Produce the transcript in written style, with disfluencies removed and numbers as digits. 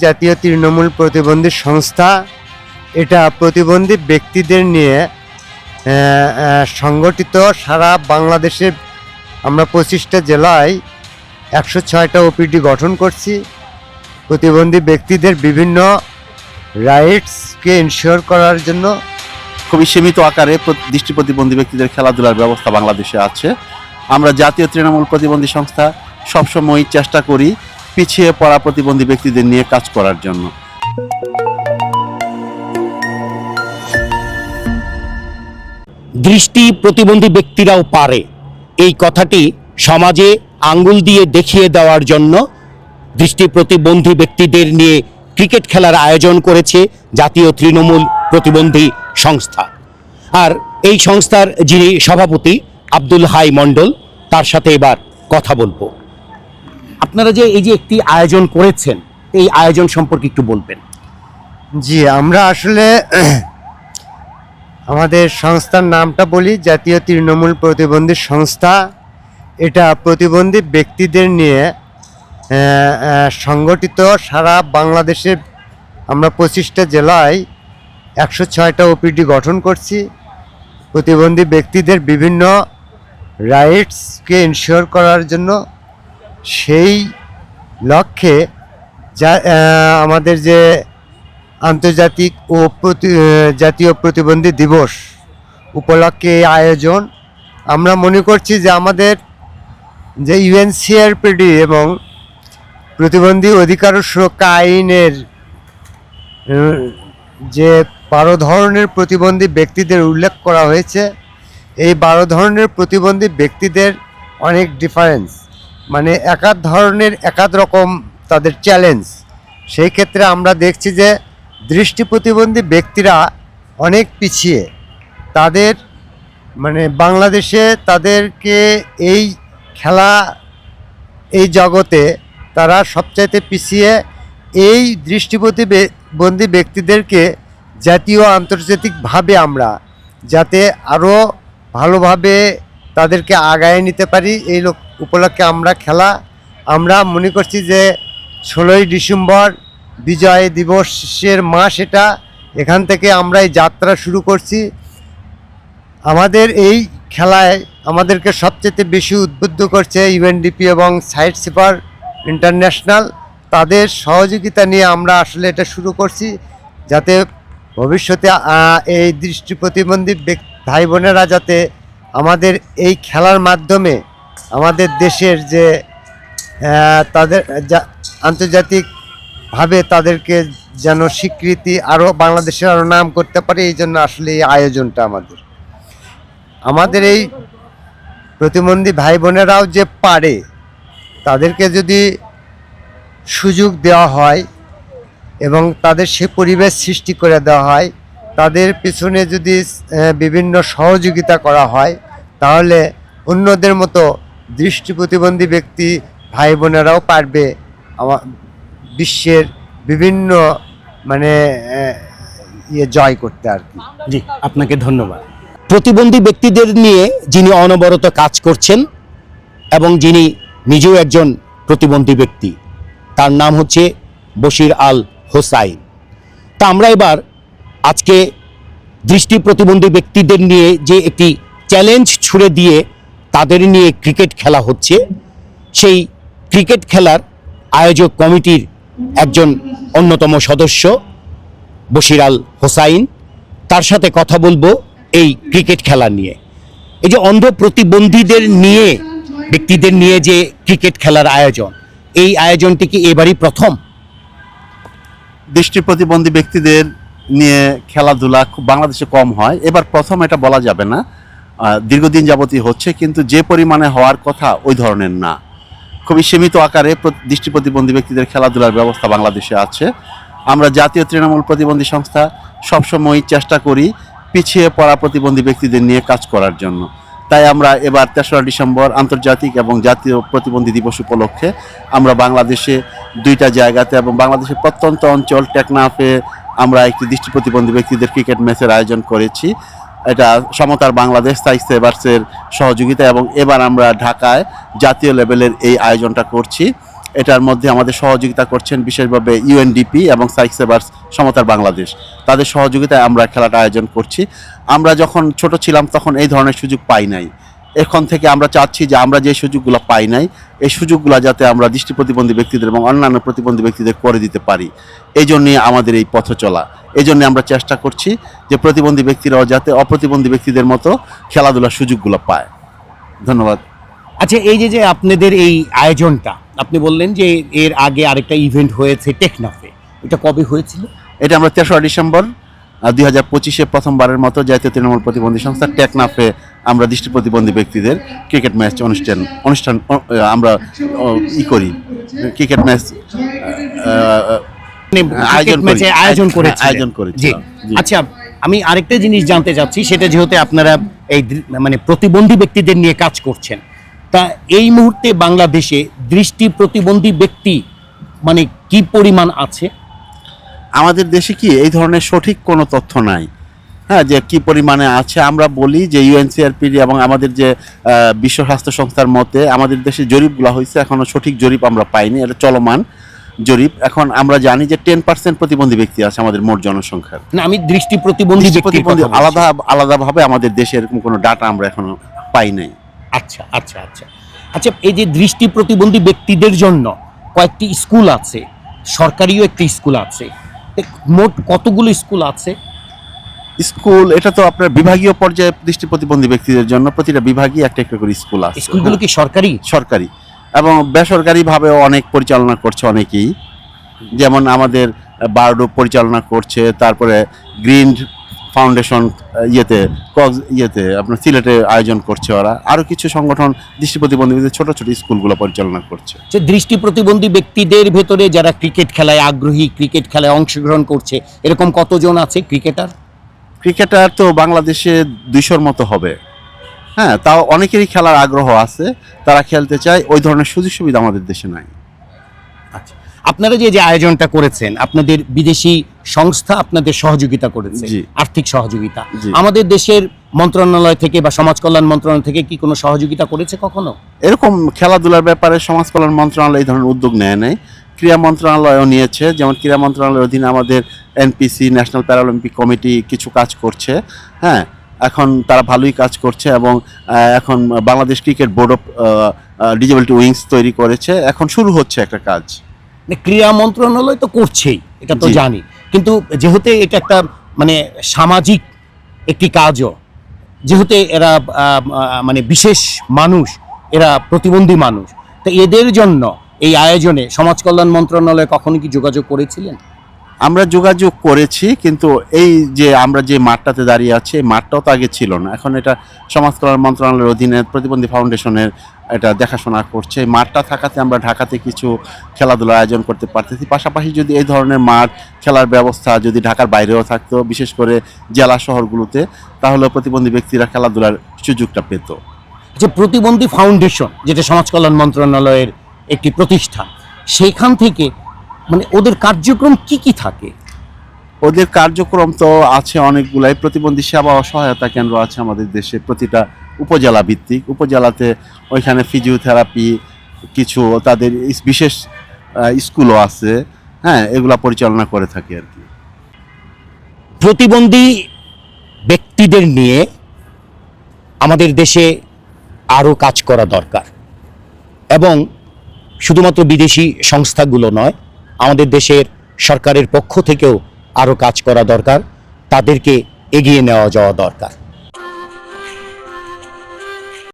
জাতীয় তৃণমূল প্রতিবন্ধী সংস্থা এটা প্রতিবন্ধী ব্যক্তিদের নিয়ে সংগঠিত। সারা বাংলাদেশে আমরা 25টা জেলায় 106টা ওপিডি গঠন করছি। প্রতিবন্ধী ব্যক্তিদের বিভিন্ন রাইটসকে ইনশিওর করার জন্য। খুবই সীমিত আকারে দৃষ্টি প্রতিবন্ধী ব্যক্তিদের খেলাধুলার ব্যবস্থা বাংলাদেশে আছে। আমরা জাতীয় তৃণমূল প্রতিবন্ধী সংস্থা সবসময় চেষ্টা করি পিছিয়ে পড়া প্রতিবন্ধী ব্যক্তিদের নিয়ে কাজ করার জন্য। দৃষ্টি প্রতিবন্ধী ব্যক্তিরাও পারে, এই কথাটি সমাজে আঙ্গুল দিয়ে দেখিয়ে দেওয়ার জন্য দৃষ্টি প্রতিবন্ধী ব্যক্তিদের নিয়ে ক্রিকেট খেলার আয়োজন করেছে জাতীয় তৃণমূল প্রতিবন্ধী সংস্থা। আর এই সংস্থার যিনি সভাপতি আব্দুল হাই মণ্ডল, তার সাথে এবার কথা বলবো। আপনারা যে এই যে একটি আয়োজন করেছেন, এই আয়োজন সম্পর্কে একটু বলবেন। জি, আমরা আসলে আমাদের সংস্থার নামটা বলি, জাতীয় তৃণমূল প্রতিবন্ধী সংস্থা। এটা প্রতিবন্ধী ব্যক্তিদের নিয়ে সংগঠিত। সারা বাংলাদেশে আমরা 25টা জেলায় 106টা ওপিডি গঠন করছি। প্রতিবন্ধী ব্যক্তিদের বিভিন্ন রাইটসকে ইনশিওর করার জন্য। সেই লক্ষ্যে আমাদের যে আন্তর্জাতিক ও জাতীয় প্রতিবন্ধী দিবস উপলক্ষে এই আয়োজন। আমরা মনে করছি যে আমাদের যে ইউএনসিআরপিডি এবং প্রতিবন্ধী অধিকার ও সুরক্ষা আইনের যে 12 ধরনের প্রতিবন্ধী ব্যক্তিদের উল্লেখ করা হয়েছে, এই 12 ধরনের প্রতিবন্ধী ব্যক্তিদের অনেক ডিফারেন্স, মানে এক ধরনের এক রকম তাদের চ্যালেঞ্জ। সেই ক্ষেত্রে আমরা দেখছি যে দৃষ্টি প্রতিবন্ধী ব্যক্তিরা অনেক পিছিয়ে। তাদের মানে বাংলাদেশে তাদেরকে এই খেলা এই জগতে তারা সবচাইতে পিছিয়ে। এই দৃষ্টি প্রতিবন্ধী ব্যক্তিদেরকে জাতীয় আন্তর্জাতিকভাবে আমরা যাতে আরও ভালোভাবে তাদেরকে আগায় নিতে পারি, এই উপলক্ষে আমরা মনে করছি যে 16ই ডিসেম্বর বিজয় দিবসের মাস এটা। এখান থেকে আমরা এই যাত্রা শুরু করছি। আমাদের এই খেলায় আমাদেরকে সবচেয়ে বেশি উদ্বুদ্ধ করছে ইউএনডিপি এবং সাইট সিপার ইন্টারন্যাশনাল। তাদের সহযোগিতা নিয়ে আমরা আসলে এটা শুরু করছি, যাতে ভবিষ্যতে এই দৃষ্টি প্রতিবন্ধী ভাই বোনেরা যাতে আমাদের এই খেলার মাধ্যমে আমাদের দেশের যে তাদের আন্তর্জাতিকভাবে তাদেরকে যেন স্বীকৃতি আরও বাংলাদেশের আরও নাম করতে পারে। এই জন্য আসলে এই আয়োজনটা আমাদের এই প্রতিবন্ধী ভাই বোনেরাও যে পারে, তাদেরকে যদি সুযোগ দেওয়া হয় এবং তাদের সে পরিবেশ সৃষ্টি করে দেওয়া হয়, তাদের পিছনে যদি বিভিন্ন সহযোগিতা করা হয়, তাহলে অন্যদের মতো দৃষ্টি প্রতিবন্ধী ব্যক্তি ভাই বোনেরাও পারবে বিশ্বের বিভিন্ন মানে জয় করতে আর কি। জি, আপনাকে ধন্যবাদ। প্রতিবন্ধী ব্যক্তিদের নিয়ে যিনি অনবরত কাজ করছেন এবং যিনি নিজেও একজন প্রতিবন্ধী ব্যক্তি, তার নাম হচ্ছে বশির আল হোসাইন। তা আমরা এবার আজকে দৃষ্টি প্রতিবন্ধী ব্যক্তিদের নিয়ে যে একটি চ্যালেঞ্জ ছুড়ে দিয়ে তাদের নিয়ে ক্রিকেট খেলা হচ্ছে, সেই ক্রিকেট খেলার আয়োজক কমিটির একজন অন্যতম সদস্য বশির আল হোসাইন, তার সাথে কথা বলবো এই ক্রিকেট খেলা নিয়ে। এই যে অন্ধ প্রতিবন্ধীদের নিয়ে ব্যক্তিদের নিয়ে যে ক্রিকেট খেলার আয়োজন, এই আয়োজনটি কি এবারই প্রথম? দৃষ্টি প্রতিবন্ধী ব্যক্তিদের নিয়ে খেলাধুলা খুব বাংলাদেশে কম হয়, এবার প্রথম এটা বলা যাবে না। দীর্ঘদিন যাবতই হচ্ছে, কিন্তু যে পরিমাণে হওয়ার কথা ওই ধরনের না। খুবই সীমিত আকারে দৃষ্টি প্রতিবন্ধী ব্যক্তিদের খেলাধুলার ব্যবস্থা বাংলাদেশে আছে। আমরা জাতীয় তৃণমূল প্রতিবন্ধী সংস্থা সবসময় চেষ্টা করি পিছিয়ে পড়া প্রতিবন্ধী ব্যক্তিদের নিয়ে কাজ করার জন্য। তাই আমরা এবার 3রা ডিসেম্বর আন্তর্জাতিক এবং জাতীয় প্রতিবন্ধী দিবস উপলক্ষে আমরা বাংলাদেশে 2টা জায়গাতে এবং বাংলাদেশের প্রত্যন্ত অঞ্চল টেকনাফে আমরা একটি দৃষ্টি প্রতিবন্ধী ব্যক্তিদের ক্রিকেট ম্যাচের আয়োজন করেছি। এটা সমতার বাংলাদেশ সাইক সেভার্সের সহযোগিতা, এবং এবার আমরা ঢাকায় জাতীয় লেভেলের এই আয়োজনটা করছি। এটার মধ্যে আমাদের সহযোগিতা করছেন বিশেষভাবে ইউএনডিপি এবং সাইক সেভার্স সমতার বাংলাদেশ, তাদের সহযোগিতায় আমরা খেলাটা আয়োজন করছি। আমরা যখন ছোট ছিলাম তখন এই ধরনের সুযোগ পাই নাই। এখন থেকে আমরা চাচ্ছি যে আমরা যে সুযোগগুলো পাই নাই, এই সুযোগগুলো যাতে আমরা দৃষ্টি প্রতিবন্ধী ব্যক্তিদের এবং অন্যান্য প্রতিবন্ধী ব্যক্তিদের করে দিতে পারি, এই জন্যই আমাদের এই পথ চলা। এই জন্য আমরা চেষ্টা করছি যে প্রতিবন্ধী ব্যক্তিরাও যাতে অপ্রতিবন্ধী ব্যক্তিদের মতো খেলাধুলার সুযোগগুলো পায়। ধন্যবাদ। আচ্ছা, এই যে আপনাদের এই আয়োজনটা, আপনি বললেন যে এর আগে আরেকটা ইভেন্ট হয়েছে টেকনাফে, এটা কবে হয়েছিল? এটা আমরা 3রা ডিসেম্বর 2025-এ প্রথমবারের মতো জাতীয় তৃণমূল প্রতিবন্ধী সংস্থা টেকনাফে আমরা দৃষ্টি প্রতিবন্ধী ব্যক্তিদের ক্রিকেট ম্যাচ অনুষ্ঠান আমরা করি, ক্রিকেট ম্যাচ আয়োজন করেছি। জি। আচ্ছা, আমি আরেকটা জিনিস জানতে চাচ্ছি, সেটা যেহেতু আপনারা এই মানে প্রতিবন্ধী ব্যক্তিদের নিয়ে কাজ করছেন, তা এই মুহূর্তে বাংলাদেশে দৃষ্টি প্রতিবন্ধী ব্যক্তি মানে কি পরিমাণ আছে? আমাদের দেশে কি এই ধরনের সঠিক কোনো তথ্য নাই, হ্যাঁ, যে কি পরিমাণে আছে। আমরা বলি যে ইউএনসিআরপি এবং আমাদের যে বিশ্ব স্বাস্থ্য সংস্থার মতে আমাদের দেশে জরিপগুলো হয়েছে, এখনো সঠিক জরিপ আমরা পাইনি, এটা চলমান জরিপ। এখন আমরা জানি যে 10% প্রতিবন্ধী ব্যক্তি আছে আমাদের মোট জনসংখ্যার। না, আমি দৃষ্টি প্রতিবন্ধী আলাদাভাবে আমাদের দেশে এরকম কোনো ডাটা আমরা এখনো পাই নাই। আচ্ছা আচ্ছা আচ্ছা আচ্ছা, এই যে দৃষ্টি প্রতিবন্ধী ব্যক্তিদের জন্য কয়েকটি স্কুল আছে, সরকারিও একটি স্কুল আছে, মোট কতগুলো স্কুল আছে? স্কুল এটা তো আপনার বিভাগীয় পর্যায়ে দৃষ্টি প্রতিবন্ধী ব্যক্তিদের জন্য প্রতিটা বিভাগই একটা একটা করে স্কুল আছে। স্কুলগুলো কি সরকারি? সরকারি এবং বেসরকারিভাবেও অনেক পরিচালনা করছে অনেকেই, যেমন আমাদের বারডো পরিচালনা করছে, তারপরে গ্রিন ফাউন্ডেশন আপনার সিলেটে আয়োজন করছে ওরা, আরও কিছু সংগঠন দৃষ্টি প্রতিবন্ধীদের ছোট ছোট স্কুলগুলো পরিচালনা করছে। যে দৃষ্টি প্রতিবন্ধী ব্যক্তিদের ভেতরে যারা ক্রিকেট খেলায় আগ্রহী, ক্রিকেট খেলায় অংশগ্রহণ করছে, এরকম কতজন আছে ক্রিকেটার? তো বাংলাদেশে 200-র মতো হবে, হ্যাঁ, তাও অনেকেরই খেলার আগ্রহ আছে, তারা খেলতে চায়, ওই ধরনের সুযোগ সুবিধা আমাদের দেশে নাই। আচ্ছা, আপনারা যে আয়োজনটা করেছেন, আপনাদের বিদেশি সংস্থা আপনাদের সহযোগিতা করেছে, জি। আর্থিক সহযোগিতা, জি। আমাদের দেশের মন্ত্রণালয় থেকে বা সমাজ কল্যাণ মন্ত্রণালয় থেকে কি কোনো সহযোগিতা করেছে কখনো? এরকম খেলাধুলার ব্যাপারে সমাজ কল্যাণ মন্ত্রণালয় এই ধরনের উদ্যোগ নেয় নাই, ক্রীড়া মন্ত্রণালয়ও নিয়েছে। যেমন ক্রীড়া মন্ত্রণালয়ের অধীনে আমাদের এনপিসি, ন্যাশনাল প্যারালিম্পিক কমিটি কিছু কাজ করছে, হ্যাঁ, এখন তারা ভালোই কাজ করছে। এবং এখন Bangladesh cricket board of disability wings তৈরি করেছে, এখন শুরু হচ্ছে একটা কাজ। ক্রীড়া মন্ত্রণালয় তো করছেই, এটা তো জি। জানি, কিন্তু যেহেতু এটা একটা মানে সামাজিক একটি কাজও, যেহেতু এরা মানে বিশেষ মানুষ, এরা প্রতিবন্ধী মানুষ, তো এদের জন্য এই আয়োজনে সমাজ কল্যাণ মন্ত্রণালয় কখনো কি যোগাযোগ করেছিলেন? আমরা যোগাযোগ করেছি, কিন্তু এই যে আমরা যে মাঠটাতে দাঁড়িয়ে আছি, এই মাঠটাও তো আগে ছিল না, এখন এটা সমাজ কল্যাণ মন্ত্রণালয়ের অধীনে প্রতিবন্ধী ফাউন্ডেশনের এটা দেখাশোনা করছে। এই মাঠটা থাকাতে আমরা ঢাকাতে কিছু খেলাধুলার আয়োজন করতে পারতেছি। পাশাপাশি যদি এই ধরনের মাঠ, খেলার ব্যবস্থা যদি ঢাকার বাইরেও থাকতো, বিশেষ করে জেলা শহরগুলোতে, তাহলে প্রতিবন্ধী ব্যক্তিরা খেলাধুলার সুযোগটা পেত। যে প্রতিবন্ধী ফাউন্ডেশন, যেটা সমাজ কল্যাণ মন্ত্রণালয়ের একটি প্রতিষ্ঠান, সেইখান থেকে মানে ওদের কার্যক্রম কি থাকে? ওদের কার্যক্রম তো আছে অনেকগুলাই। প্রতিবন্ধী সেবা ও সহায়তা কেন্দ্র আছে আমাদের দেশে, প্রতিটা উপজেলা ভিত্তিক। উপজেলাতে ওইখানে ফিজিওথেরাপি, কিছু তাদের বিশেষ স্কুলও আছে, হ্যাঁ, এগুলা পরিচালনা করে থাকে আর কি। প্রতিবন্ধী ব্যক্তিদের নিয়ে আমাদের দেশে আরও কাজ করা দরকার, এবং শুধুমাত্র বিদেশি সংস্থাগুলো নয়, আমাদের দেশের সরকারের পক্ষ থেকেও আরও কাজ করা দরকার, তাদেরকে এগিয়ে নেওয়া যাওয়া দরকার।